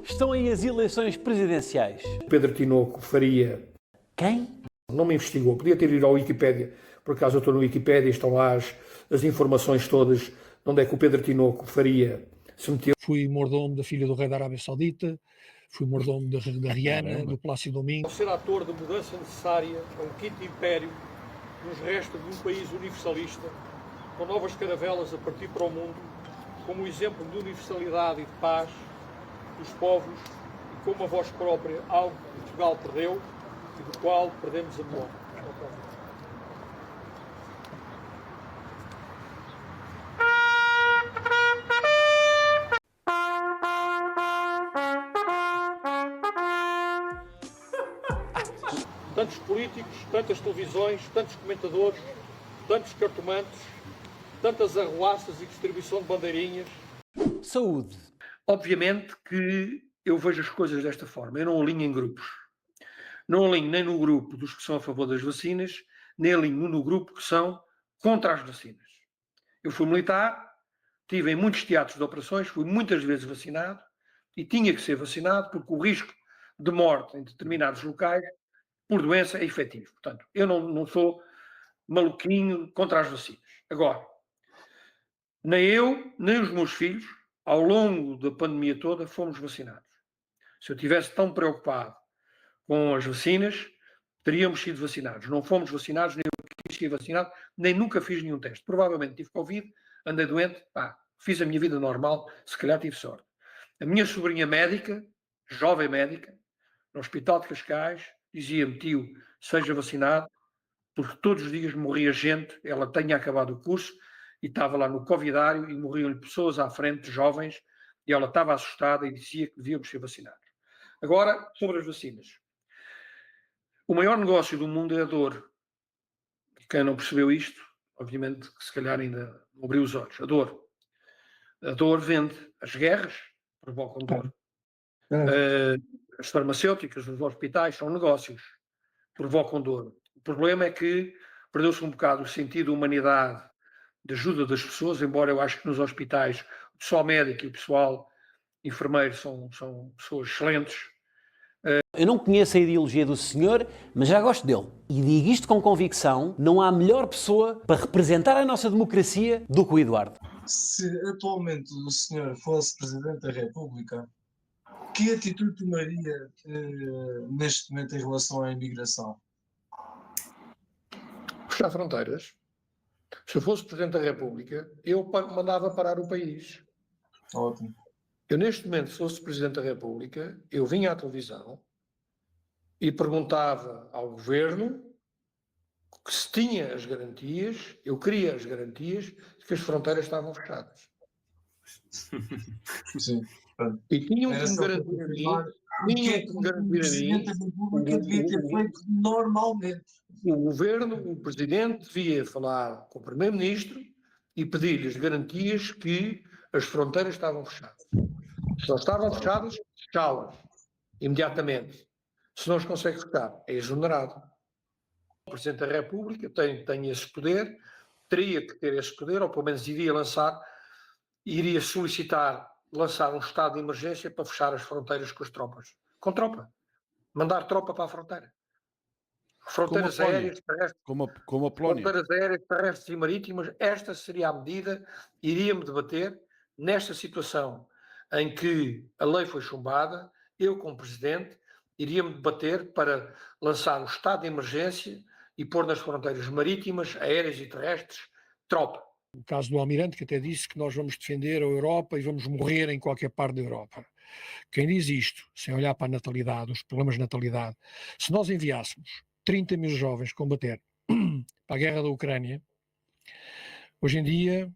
Estão aí as eleições presidenciais. Pedro Tinoco faria... Quem? Não me investigou, podia ter ido ao Wikipédia, por acaso eu estou no Wikipédia e estão lá as informações todas, onde é que o Pedro Tinoco faria, se meteu. Fui mordomo da filha do rei da Arábia Saudita, fui mordomo da Rihanna, do Palácio Domingo. Ao ser ator da mudança necessária a um quinto império que nos resta de um país universalista, com novas caravelas a partir para o mundo, como o exemplo de universalidade e de paz dos povos e como a voz própria, algo que Portugal perdeu e do qual perdemos a memória. Tantos políticos, tantas televisões, tantos comentadores, tantos cartomantes, tantas arruaças e distribuição de bandeirinhas. Saúde. Obviamente que eu vejo as coisas desta forma, eu não alinho em grupos. Não alinho nem no grupo dos que são a favor das vacinas, nem alinho no grupo que são contra as vacinas. Eu fui militar, estive em muitos teatros de operações, fui muitas vezes vacinado e tinha que ser vacinado porque o risco de morte em determinados locais por doença é efetivo. Portanto, eu não sou maluquinho contra as vacinas. Agora, nem eu, nem os meus filhos, ao longo da pandemia toda, fomos vacinados. Se eu estivesse tão preocupado com as vacinas, teríamos sido vacinados. Não fomos vacinados, nem eu quis ser vacinado, nem nunca fiz nenhum teste. Provavelmente tive Covid, andei doente, fiz a minha vida normal, se calhar tive sorte. A minha sobrinha médica, jovem médica, no Hospital de Cascais, dizia-me: tio, seja vacinado, porque todos os dias morria gente, ela tinha acabado o curso e estava lá no covidário e morriam-lhe pessoas à frente, jovens, e ela estava assustada e dizia que devíamos ser vacinados. Agora, sobre as vacinas. O maior negócio do mundo é a dor. Quem não percebeu isto, obviamente que se calhar ainda não abriu os olhos. A dor. A dor vende. As guerras provocam dor. As farmacêuticas, os hospitais são negócios. Provocam dor. O problema é que perdeu-se um bocado o sentido de humanidade, de ajuda das pessoas, embora eu acho que nos hospitais o pessoal médico e o pessoal enfermeiro são pessoas excelentes. Eu não conheço a ideologia do senhor, mas já gosto dele. E digo isto com convicção, não há melhor pessoa para representar a nossa democracia do que o Eduardo. Se atualmente o senhor fosse Presidente da República, que atitude tomaria neste momento em relação à imigração? Fechar fronteiras. Se eu fosse Presidente da República, eu mandava parar o país. Ótimo. Eu, neste momento, se fosse Presidente da República, eu vinha à televisão e perguntava ao Governo que se tinha as garantias, eu queria as garantias de que as fronteiras estavam fechadas. Sim. E tinham que me garantir a mim, o Presidente da República devia ter feito normalmente. o Governo, o Presidente, devia falar com o Primeiro-Ministro e pedir-lhe as garantias que as fronteiras estavam fechadas. Se não estavam fechadas, fechá-las imediatamente. Se não as consegue fechar, é exonerado. O Presidente da República tem esse poder, teria que ter esse poder, ou pelo menos iria solicitar lançar um estado de emergência para fechar as fronteiras com as tropas. Com tropa. Mandar tropa para a fronteira. Fronteiras aéreas, terrestres, como a Polónia. fronteiras aéreas, terrestres e marítimas, esta seria a medida, iria-me debater nesta situação em que a lei foi chumbada, eu como Presidente, iria-me debater para lançar um estado de emergência e pôr nas fronteiras marítimas, aéreas e terrestres, tropa. O caso do Almirante, que até disse que nós vamos defender a Europa e vamos morrer em qualquer parte da Europa. Quem diz isto, sem olhar para a natalidade, os problemas de natalidade, se nós enviássemos 30 mil jovens combater para a guerra da Ucrânia, hoje em dia,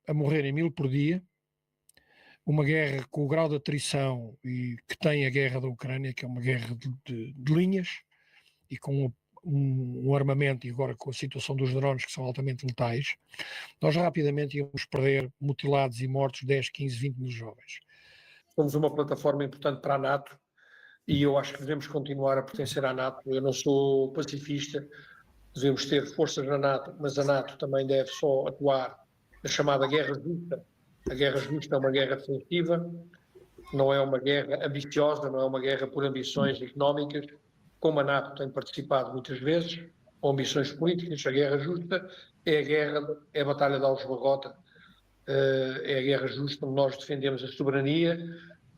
a morrerem 1000 por dia, uma guerra com o grau de atrição que tem a guerra da Ucrânia, que é uma guerra de linhas, e com um armamento, e agora com a situação dos drones que são altamente letais, nós rapidamente íamos perder mutilados e mortos 10, 15, 20 mil jovens. Somos uma plataforma importante para a NATO e eu acho que devemos continuar a pertencer à NATO. Eu não sou pacifista, devemos ter forças na NATO, mas a NATO também deve só atuar na chamada guerra justa. A guerra justa é uma guerra defensiva não é uma guerra ambiciosa, não é uma guerra por ambições económicas, como a NATO tem participado muitas vezes, ou ambições políticas. A guerra justa é a batalha de Aljubarrota, é a guerra justa onde nós defendemos a soberania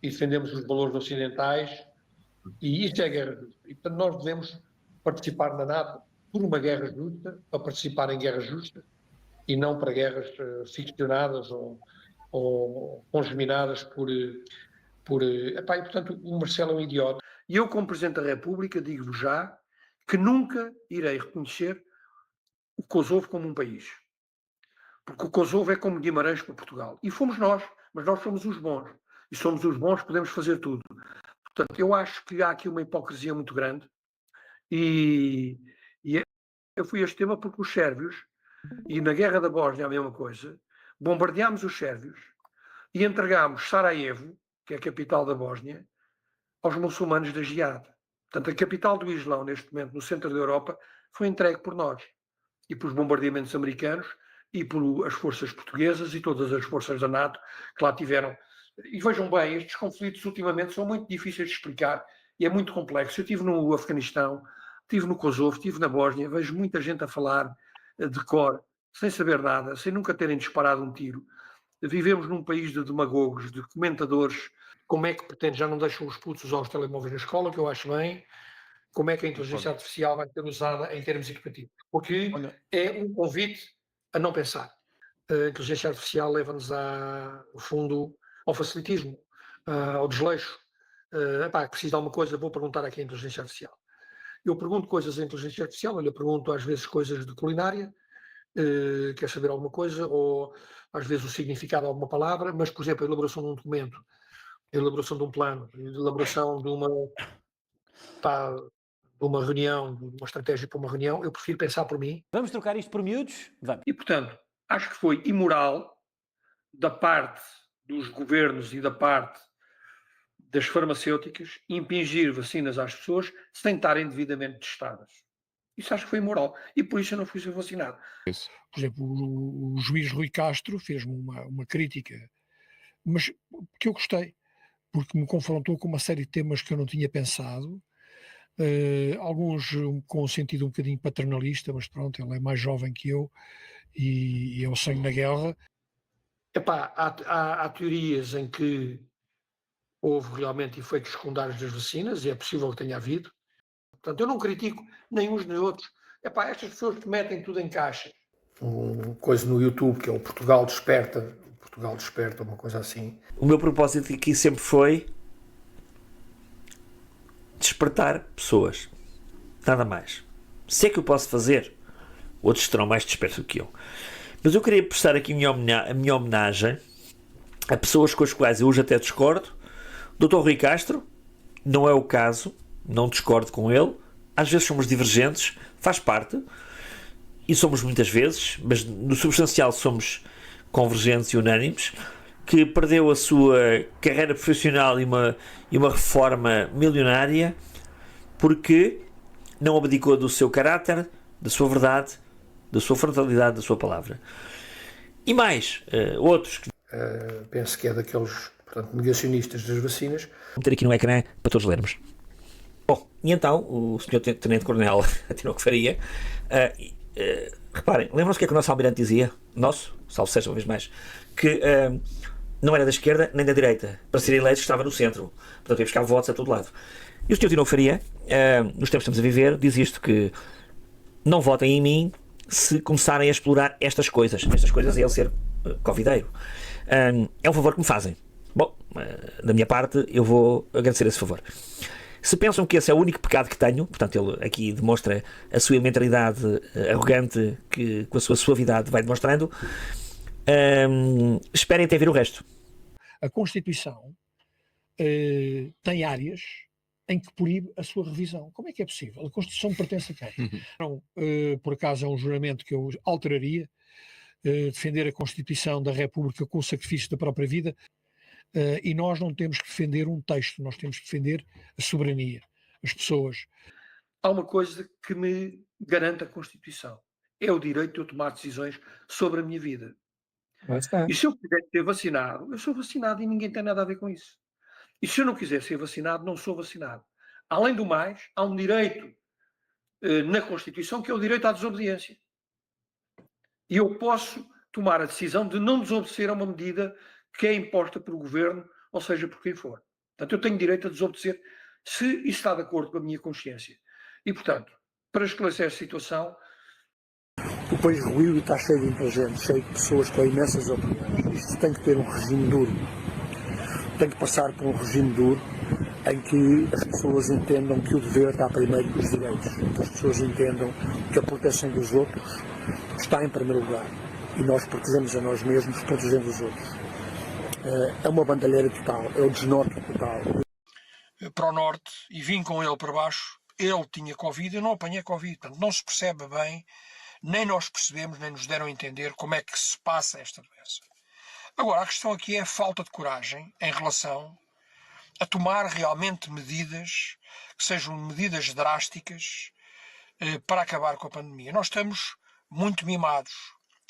e defendemos os valores ocidentais, e isso é a guerra justa. E, portanto, nós devemos participar na NATO por uma guerra justa, para participar em guerra justa, e não para guerras ficcionadas ou congeminadas e, portanto, o Marcelo é um idiota. E eu, como Presidente da República, digo-vos já que nunca irei reconhecer o Kosovo como um país. Porque o Kosovo é como Guimarães para Portugal. E fomos nós, mas nós somos os bons. E somos os bons, podemos fazer tudo. Portanto, eu acho que há aqui uma hipocrisia muito grande. E eu fui a este tema porque os sérvios, e na Guerra da Bósnia a mesma coisa, bombardeámos os sérvios e entregámos Sarajevo, que é a capital da Bósnia, aos muçulmanos da Jihad. Portanto, a capital do Islão, neste momento, no centro da Europa, foi entregue por nós. E pelos bombardeamentos americanos, e por as forças portuguesas e todas as forças da NATO que lá tiveram. E vejam bem, estes conflitos ultimamente são muito difíceis de explicar e é muito complexo. Eu estive no Afeganistão, estive no Kosovo, estive na Bósnia, vejo muita gente a falar de cor, sem saber nada, sem nunca terem disparado um tiro. Vivemos num país de demagogos, de comentadores. Como é que pretende, já não deixam os putos usar os telemóveis na escola, que eu acho bem. Como é que a inteligência artificial vai ser usada em termos equitativos? Porque é um convite a não pensar. A inteligência artificial leva-nos, no fundo, ao facilitismo, ao desleixo. Preciso de alguma coisa, vou perguntar aqui à inteligência artificial. Eu pergunto coisas à inteligência artificial, eu lhe pergunto às vezes coisas de culinária, quer saber alguma coisa, ou às vezes o significado de alguma palavra, mas, por exemplo, a elaboração de um documento, a elaboração de um plano, a elaboração de uma reunião, de uma estratégia para uma reunião, eu prefiro pensar por mim. Vamos trocar isto por miúdos? Vamos. E, portanto, acho que foi imoral da parte dos governos e da parte das farmacêuticas impingir vacinas às pessoas sem estarem devidamente testadas. Isso acho que foi imoral. E por isso eu não fui ser vacinado. Por exemplo, o juiz Rui Castro fez-me uma crítica, mas que eu gostei, porque me confrontou com uma série de temas que eu não tinha pensado, alguns com um sentido um bocadinho paternalista, mas pronto, ele é mais jovem que eu e é o sangue na guerra. Há teorias em que houve realmente efeitos secundários das vacinas, e é possível que tenha havido. Portanto, eu não critico nem uns nem outros. Estas pessoas que metem tudo em caixa. Coisa no YouTube que é o Portugal Desperta, uma coisa assim. O meu propósito aqui sempre foi despertar pessoas. Nada mais. Se é que eu posso fazer, outros estarão mais despertos do que eu. Mas eu queria prestar aqui a minha homenagem a pessoas com as quais eu hoje até discordo. Dr. Rui Castro, não é o caso, não discordo com ele. Às vezes somos divergentes, faz parte, e somos muitas vezes, mas no substancial somos convergentes e unânimes, que perdeu a sua carreira profissional e uma reforma milionária porque não abdicou do seu caráter, da sua verdade, da sua frontalidade, da sua palavra. E mais, outros que penso que é daqueles, portanto, negacionistas das vacinas. vou meter aqui no ecrã para todos lermos. Bom, e então o Sr. Tenente-Coronel Tinoco Faria, reparem, lembram-se o que é que o nosso almirante dizia? Salve seja uma vez mais, que não era da esquerda nem da direita, para ser eleito estava no centro, portanto ia buscar votos a todo lado. E o Sr. Tinoco Faria, nos tempos que estamos a viver, diz isto, que não votem em mim se começarem a explorar estas coisas é ele ser covideiro. É um favor que me fazem. Bom, da minha parte eu vou agradecer esse favor. Se pensam que esse é o único pecado que tenho, portanto ele aqui demonstra a sua mentalidade arrogante que com a sua suavidade vai demonstrando, esperem até ver o resto. A Constituição tem áreas em que proíbe a sua revisão. Como é que é possível? A Constituição pertence a quem? Não, por acaso é um juramento que eu alteraria, defender a Constituição da República com o sacrifício da própria vida, e nós não temos que defender um texto, nós temos que defender a soberania, as pessoas. Há uma coisa que me garante a Constituição, é o direito de eu tomar decisões sobre a minha vida. E se eu quiser ser vacinado, eu sou vacinado e ninguém tem nada a ver com isso. E se eu não quiser ser vacinado, não sou vacinado. Além do mais, há um direito na Constituição que é o direito à desobediência. E eu posso tomar a decisão de não desobedecer a uma medida que é imposta pelo governo, ou seja, por quem for. Portanto, eu tenho direito a desobedecer se isso está de acordo com a minha consciência. E, portanto, para esclarecer a situação... O país ruído está cheio de inteligentes, cheio de pessoas com imensas opiniões. Isto tem que ter um regime duro. Tem que passar por um regime duro em que as pessoas entendam que o dever está primeiro que os direitos. Que as pessoas entendam que a proteção dos outros está em primeiro lugar. E nós protegemos a nós mesmos, protegemos os outros. É uma bandalheira total, é o desnorte total. Para o norte e vim com ele para baixo, ele tinha Covid, eu não apanhei Covid. Portanto, não se percebe bem, nem nós percebemos, nem nos deram a entender como é que se passa esta doença. Agora, a questão aqui é a falta de coragem em relação a tomar realmente medidas que sejam medidas drásticas para acabar com a pandemia. Nós estamos muito mimados.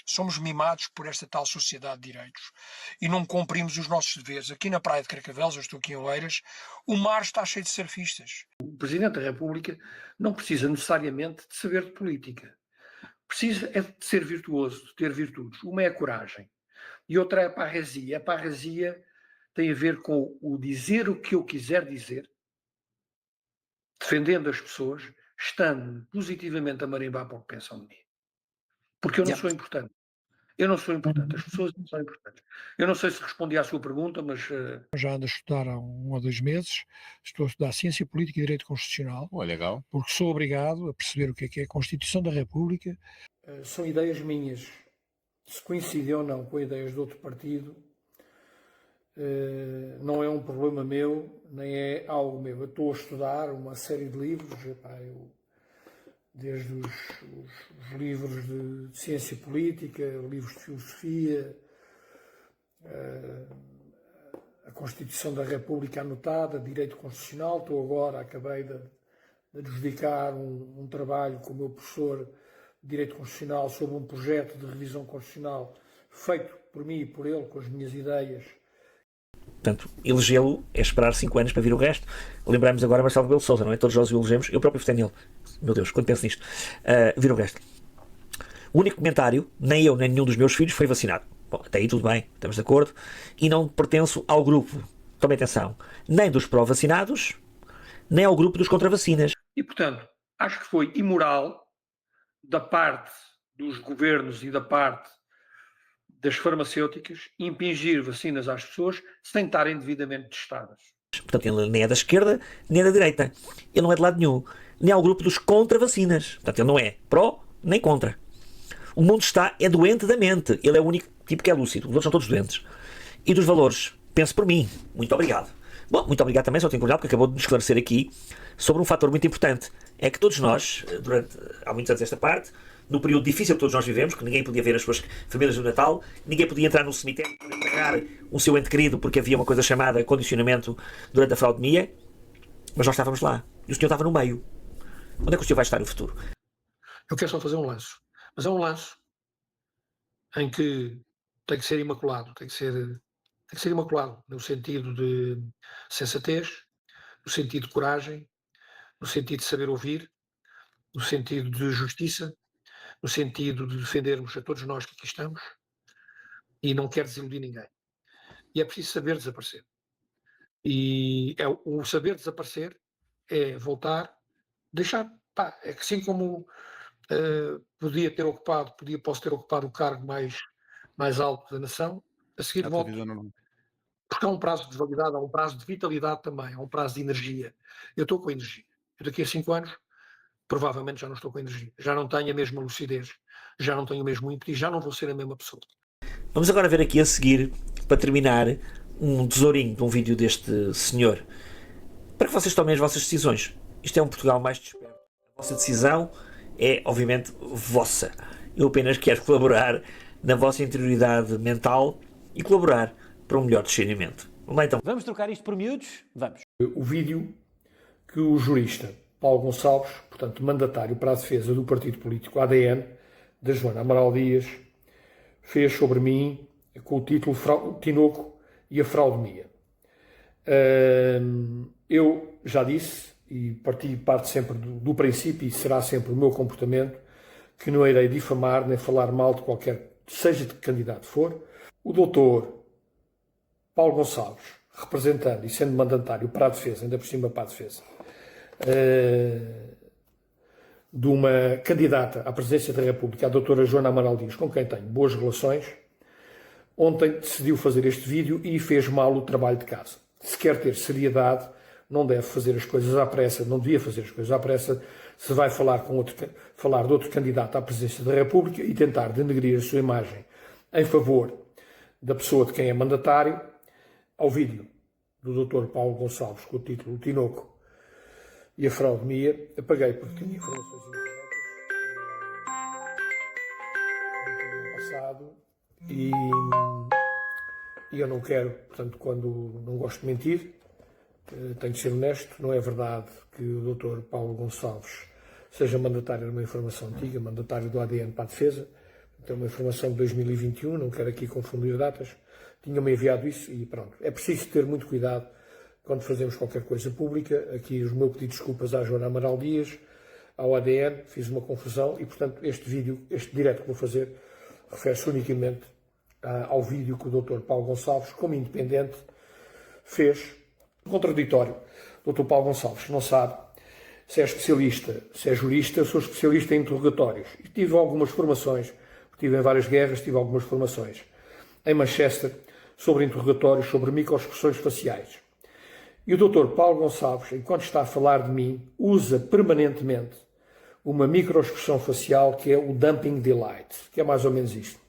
Somos mimados por esta tal sociedade de direitos e não cumprimos os nossos deveres. Aqui na Praia de Carcavelos, eu estou aqui em Oeiras, o mar está cheio de surfistas. O Presidente da República não precisa necessariamente de saber de política. Precisa é de ser virtuoso, de ter virtudes. Uma é a coragem e outra é a parresia. A parresia tem a ver com o dizer o que eu quiser dizer, defendendo as pessoas, estando positivamente a marimbar para o que pensam de mim. Porque eu não sou importante. Eu não sou importante. As pessoas não são importantes. Eu não sei se respondi à sua pergunta, mas... Já ando a estudar há 1 ou 2 meses. Estou a estudar Ciência Política e Direito Constitucional. Legal. Porque sou obrigado a perceber o que é a Constituição da República. São ideias minhas. Se coincidem ou não com ideias de outro partido, não é um problema meu, nem é algo meu. Eu estou a estudar uma série de livros, desde os livros de ciência política, livros de filosofia, a Constituição da República anotada, direito constitucional. Estou agora, acabei de adjudicar um trabalho com o meu professor de direito constitucional sobre um projeto de revisão constitucional feito por mim e por ele, com as minhas ideias. Portanto, elegê-lo é esperar 5 anos para vir o resto. Lembramos agora Marcelo Rebelo de Sousa, não é? Todos nós o elegemos. Eu próprio votei nele. Meu Deus, quando penso nisto. Vir o resto. O único comentário, nem eu nem nenhum dos meus filhos foi vacinado. Bom, até aí tudo bem, estamos de acordo. E não pertenço ao grupo, tomem atenção, nem dos pró-vacinados, nem ao grupo dos contra-vacinas. E, portanto, acho que foi imoral da parte dos governos e da parte das farmacêuticas impingir vacinas às pessoas sem estarem devidamente testadas. Portanto, ele nem é da esquerda, nem é da direita. Ele não é de lado nenhum. Nem ao grupo dos contra-vacinas. Portanto, ele não é pró, nem contra. O mundo é doente da mente. Ele é o único tipo que é lúcido. Os outros são todos doentes. E dos valores, penso por mim. Muito obrigado. Bom, muito obrigado também, só tenho que porque acabou de nos esclarecer aqui sobre um fator muito importante. É que todos nós, há muitos anos esta parte, no período difícil que todos nós vivemos, que ninguém podia ver as suas famílias no Natal, ninguém podia entrar no cemitério para enterrar o seu ente querido, porque havia uma coisa chamada condicionamento durante a fraudemia, mas nós estávamos lá. E o senhor estava no meio. Onde é que o senhor vai estar no futuro? Eu quero só fazer um lance. Mas é um lance em que tem que ser imaculado. Tem que ser imaculado no sentido de sensatez, no sentido de coragem, no sentido de saber ouvir, no sentido de justiça, no sentido de defendermos a todos nós que aqui estamos, e não quero desiludir ninguém. E é preciso saber desaparecer. E o saber desaparecer é voltar, deixar, é que assim como posso ter ocupado o cargo mais alto da nação, a seguir volto, porque há um prazo de validade, há um prazo de vitalidade também, há um prazo de energia. Eu estou com energia. Eu daqui a 5 anos provavelmente já não estou com energia, já não tenho a mesma lucidez, já não tenho o mesmo ímpeto e já não vou ser a mesma pessoa. Vamos agora ver aqui a seguir, para terminar, um tesourinho de um vídeo deste senhor, para que vocês tomem as vossas decisões. Isto é um Portugal mais desperto. A vossa decisão é, obviamente, vossa. Eu apenas quero colaborar na vossa interioridade mental e colaborar para um melhor discernimento. Vamos lá então. Vamos trocar isto por miúdos? Vamos. O vídeo que o jurista Paulo Gonçalves, portanto mandatário para a defesa do partido político ADN, da Joana Amaral Dias, fez sobre mim com o título Tinoco e a fraudemia. Eu já disse, e parte sempre do princípio, e será sempre o meu comportamento, que não irei difamar nem falar mal de qualquer, seja de que candidato for. O doutor Paulo Gonçalves, representando e sendo mandatário para a defesa, ainda por cima para a defesa, de uma candidata à presidência da República, a doutora Joana Amaral Dias, com quem tenho boas relações, ontem decidiu fazer este vídeo e fez mal o trabalho de casa. Se quer ter seriedade, não deve fazer as coisas à pressa, não devia fazer as coisas à pressa, se vai falar de outro candidato à presidência da República e tentar denegrir a sua imagem em favor da pessoa de quem é mandatário. Ao vídeo do Dr. Paulo Gonçalves com o título "O Tinoco e a Fraude Mia", apaguei porque tinha informações no passado e eu não quero, portanto, quando não gosto de mentir, tenho de ser honesto. Não é verdade que o Dr. Paulo Gonçalves seja mandatário de uma informação antiga, mandatário do ADN para a defesa. É uma informação de 2021, não quero aqui confundir datas. Tinha-me enviado isso e pronto. É preciso ter muito cuidado quando fazemos qualquer coisa pública. Aqui os meus pedidos de desculpas à Joana Amaral Dias, ao ADN, fiz uma confusão e, portanto, este vídeo, este direto que vou fazer, refere-se unicamente ao vídeo que o Dr. Paulo Gonçalves, como independente, fez. Contraditório. O Dr. Paulo Gonçalves não sabe se é especialista, se é jurista. Eu sou especialista em interrogatórios e tive algumas formações, estive em várias guerras, tive algumas formações em Manchester sobre interrogatórios, sobre microexpressões faciais. E o Dr. Paulo Gonçalves, enquanto está a falar de mim, usa permanentemente uma microexpressão facial que é o dumping delight, que é mais ou menos isto.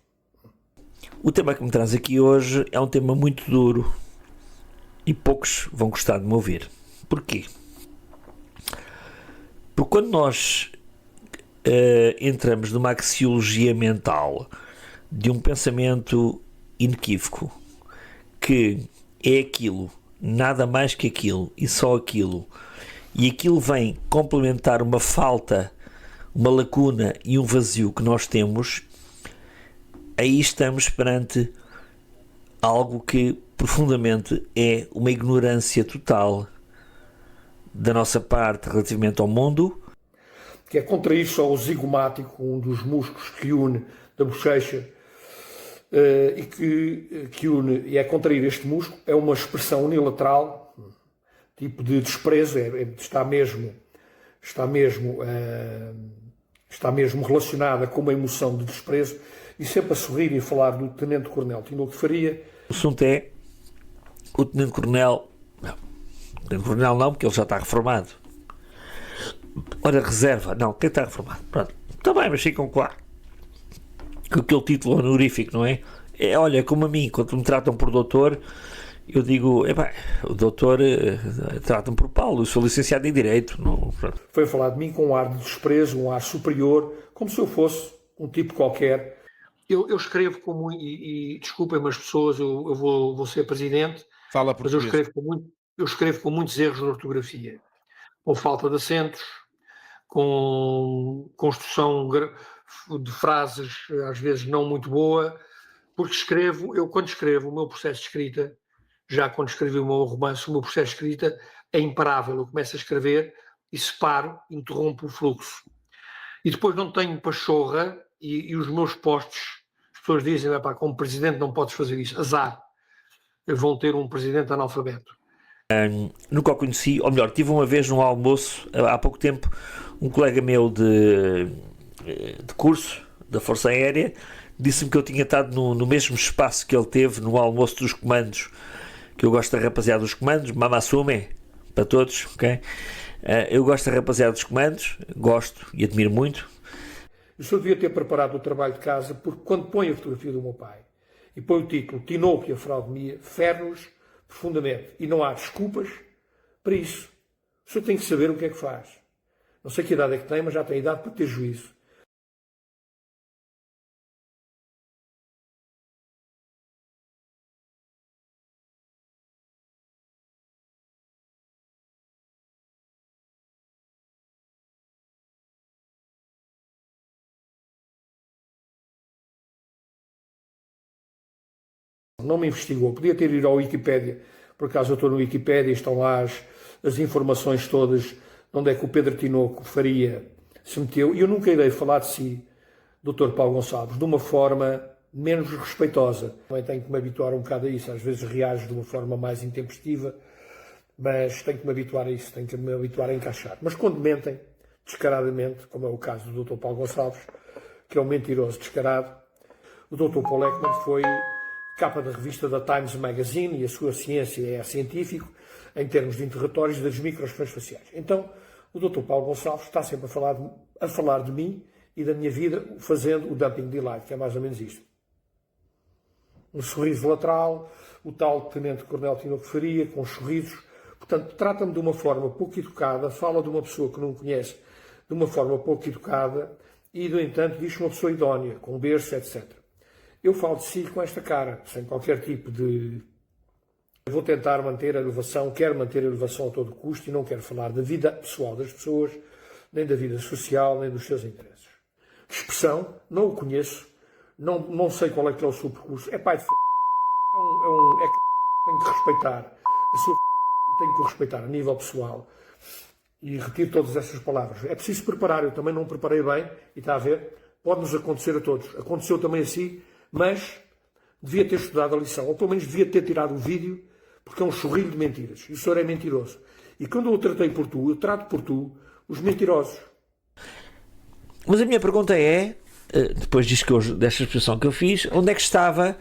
O tema que me traz aqui hoje é um tema muito duro e poucos vão gostar de me ouvir. Porquê? Porque quando nós entramos numa axiologia mental de um pensamento inequívoco, que é aquilo, nada mais que aquilo e só aquilo, e aquilo vem complementar uma falta, uma lacuna e um vazio que nós temos, aí estamos perante algo que profundamente é uma ignorância total da nossa parte relativamente ao mundo, que é contrair só o zigomático, um dos músculos que une da bochecha, e que une, e é contrair este músculo, é uma expressão unilateral, tipo de desprezo, está mesmo relacionada com uma emoção de desprezo, e sempre a sorrir e a falar do Tenente-Coronel Tinoco de Faria. O assunto é o Tenente-Coronel. Não, o Tenente-Coronel não, porque ele já está reformado. Ora, reserva, não, quem está reformado? Pronto, está bem, mas ficam claro que aquele título honorífico, não é? Olha, como a mim, quando me tratam por doutor, eu digo, o doutor trata-me por Paulo, eu sou licenciado em Direito. Não, foi falar de mim com um ar de desprezo, um ar superior, como se eu fosse um tipo qualquer. Eu escrevo como, e desculpem-me as pessoas, eu vou ser presidente, Fala mas eu português. escrevo com muitos erros de ortografia, com falta de acentos, com construção de frases às vezes não muito boa, porque quando escrevo o meu processo de escrita, já quando escrevi o meu romance, o meu processo de escrita é imparável. Eu começo a escrever e separo, interrompo o fluxo. E depois não tenho pachorra e os meus postos, as pessoas dizem, como presidente não podes fazer isso, azar, vão ter um presidente analfabeto. Nunca o conheci, ou melhor, tive uma vez num almoço, há pouco tempo, um colega meu de curso, da Força Aérea, disse-me que eu tinha estado no mesmo espaço que ele teve no almoço dos comandos, que eu gosto da rapaziada dos comandos, Mamassume, para todos, ok? Eu gosto da rapaziada dos comandos, gosto e admiro muito. O senhor devia ter preparado o trabalho de casa, porque quando põe a fotografia do meu pai e põe o título Tinoco e a Fraude Mia, fere-nos profundamente. E não há desculpas para isso. O senhor tem que saber o que é que faz. Não sei que idade é que tem, mas já tem idade para ter juízo. Não me investigou. Podia ter ido à Wikipédia Por acaso eu estou no Wikipédia e estão lá as informações todas de onde é que o Pedro Tinoco Faria se meteu. E eu nunca irei falar de si, Dr. Paulo Gonçalves, de uma forma menos respeitosa. Também tenho que me habituar um bocado a isso. Às vezes reajo de uma forma mais intempestiva, mas tenho que me habituar a isso, tenho que me habituar a encaixar. Mas quando mentem, descaradamente, como é o caso do Dr. Paulo Gonçalves, que é um mentiroso descarado, o Dr. Paul Ekman foi capa da revista da Times Magazine e a sua ciência é científico em termos de interrogatórios das microexpressões faciais. Então, o Dr. Paulo Gonçalves está sempre a falar de mim e da minha vida, fazendo o dumping delight, que é mais ou menos isto. Um sorriso lateral, o tal Tenente-Coronel Tinoco Faria, com sorrisos. Portanto, trata-me de uma forma pouco educada, fala de uma pessoa que não conhece de uma forma pouco educada e, no entanto, diz uma pessoa idónea, com berço, etc. Eu falo de si com esta cara, sem qualquer tipo de... Eu vou tentar manter a elevação, quero manter a elevação a todo custo e não quero falar da vida pessoal das pessoas, nem da vida social, nem dos seus interesses. Expressão, não o conheço, não sei qual é que é o seu percurso, é pai de f***, é que tenho que respeitar a sua e tenho que o respeitar a nível pessoal e retiro todas essas palavras. É preciso preparar, eu também não preparei bem e está a ver, pode-nos acontecer a todos, aconteceu também assim, mas devia ter estudado a lição, ou pelo menos devia ter tirado o vídeo, porque é um chorrilho de mentiras, e o senhor é mentiroso. E quando eu o tratei por tu, eu trato por tu os mentirosos. Mas a minha pergunta é, depois desta exposição que eu fiz, onde é que estava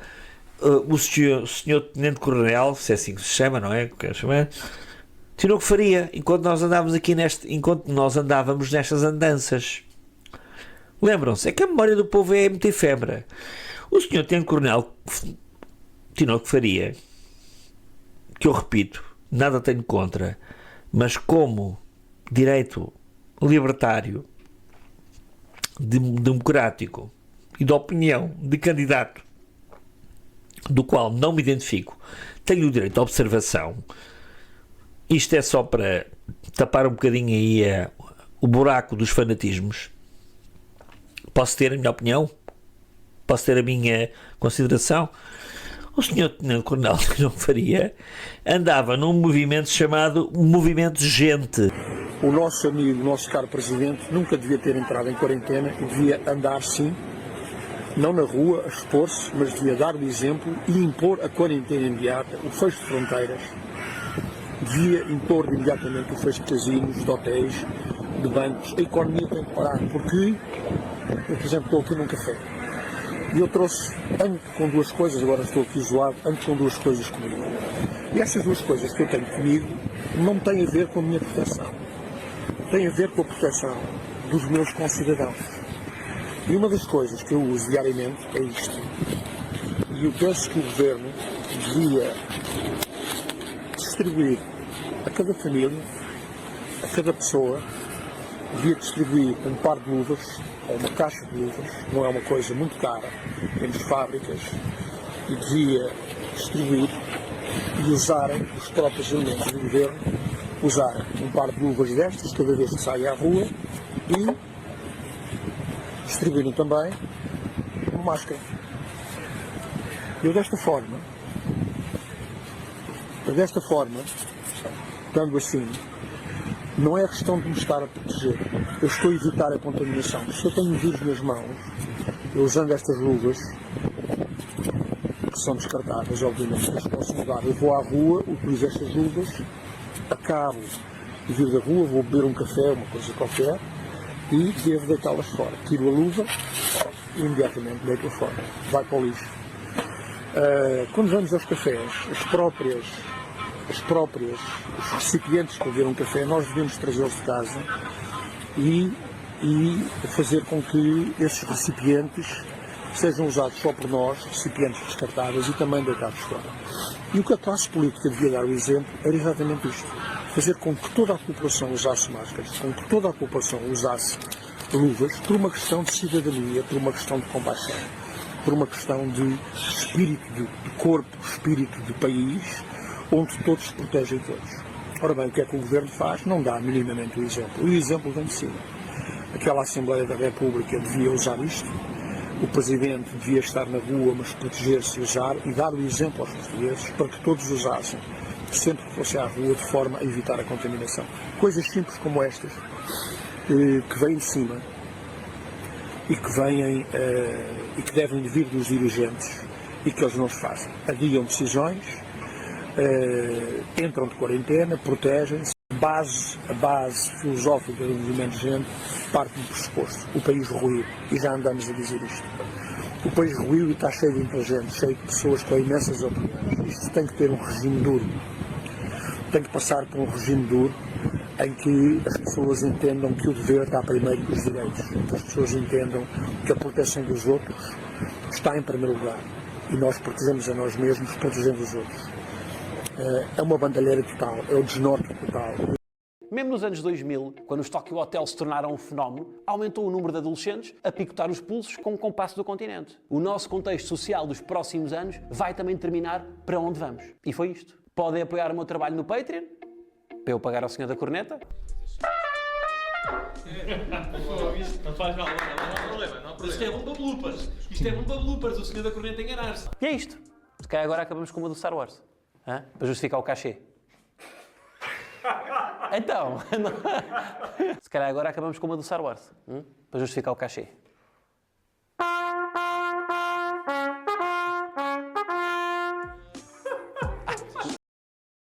o senhor Tenente-Coronel, se é assim que se chama, não é? Quero chamar, Tinoco Faria, enquanto nós andávamos nestas andanças. Lembram-se? É que a memória do povo é muito efêmera. O senhor Tenente-Coronel Tinoco Faria, que eu repito, nada tenho contra, mas como direito libertário, democrático e de opinião de candidato do qual não me identifico, tenho o direito à observação. Isto é só para tapar um bocadinho aí o buraco dos fanatismos. Posso ter a minha opinião? Posso ter a minha consideração? O senhor Tenente-Coronel Tinoco Faria andava num movimento chamado Movimento Gente. O nosso amigo, o nosso caro Presidente, nunca devia ter entrado em quarentena e devia andar, sim, não na rua, a expor-se, mas devia dar o exemplo e impor a quarentena imediata, o fecho de fronteiras. Devia impor imediatamente o fecho de casinos, de hotéis, de bancos. A economia tem que parar, porque eu, por exemplo, estou aqui num café e eu trouxe, ando com duas coisas, agora estou aqui isolado, ando com duas coisas comigo. E essas duas coisas que eu tenho comigo não têm a ver com a minha proteção. Tem a ver com a proteção dos meus concidadãos. E uma das coisas que eu uso diariamente é isto. E eu penso que o Governo devia distribuir a cada família, a cada pessoa, devia distribuir um par de luvas, ou uma caixa de luvas, não é uma coisa muito cara, temos fábricas, e devia distribuir e usarem os próprios elementos do Governo, usar um par de luvas destas cada vez que saem à rua e distribuírem também uma máscara. Eu desta forma, dando assim, não é questão de me estar a proteger, eu estou a evitar a contaminação. Se eu tenho vírus nas mãos, eu usando estas luvas, que são descartáveis, obviamente, mas posso mudar. Eu vou à rua, utilizo estas luvas, acabo de vir da rua, vou beber um café, uma coisa qualquer, e devo deitá-las fora. Tiro a luva e imediatamente deito-a fora. Vai para o lixo. Quando vamos aos cafés, os recipientes para beber um café, nós devemos trazê-los de casa e fazer com que esses recipientes sejam usados só por nós, recipientes descartáveis e também deitados fora. E o que a classe política devia dar o exemplo era exatamente isto. Fazer com que toda a população usasse máscaras, com que toda a população usasse luvas, por uma questão de cidadania, por uma questão de compaixão, por uma questão de espírito de corpo, espírito de país, onde todos se protegem todos. Ora bem, o que é que o Governo faz? Não dá minimamente o exemplo. E o exemplo vem de cima. Aquela Assembleia da República devia usar isto, o Presidente devia estar na rua, mas proteger-se e usar, e dar o exemplo aos portugueses para que todos usassem. sempre que fosse à rua, de forma a evitar a contaminação. Coisas simples como estas, que vêm de cima e que devem vir dos dirigentes e que eles não se fazem. Adiam decisões, entram de quarentena, protegem-se. A base filosófica do movimento de gente parte do pressuposto. O país ruiu, e já andamos a dizer isto. O país ruiu e está cheio de inteligentes, cheio de pessoas com imensas opiniões. Isto tem que ter um regime duro. Tem que passar por um regime duro em que as pessoas entendam que o dever está primeiro que os direitos. Que as pessoas entendam que a proteção dos outros está em primeiro lugar. E nós protegemos a nós mesmos, protegendo os outros. É uma bandalheira total, é o desnorte total. Mesmo nos anos 2000, quando os Tokyo Hotel se tornaram um fenómeno, aumentou o número de adolescentes a picotar os pulsos com o compasso do continente. O nosso contexto social dos próximos anos vai também determinar para onde vamos. E foi isto. Podem apoiar o meu trabalho no Patreon, para eu pagar ao senhor da corneta. Não faz mal, não há problema, não há problema. Isto é bom para bloopers. Isto é bom para bloopers, o senhor da corneta enganar-se. E é isto. Se calhar agora acabamos com uma do Star Wars. Hã? Para justificar o cachê. Então, se calhar agora acabamos com uma do Star Wars. Para justificar o cachê.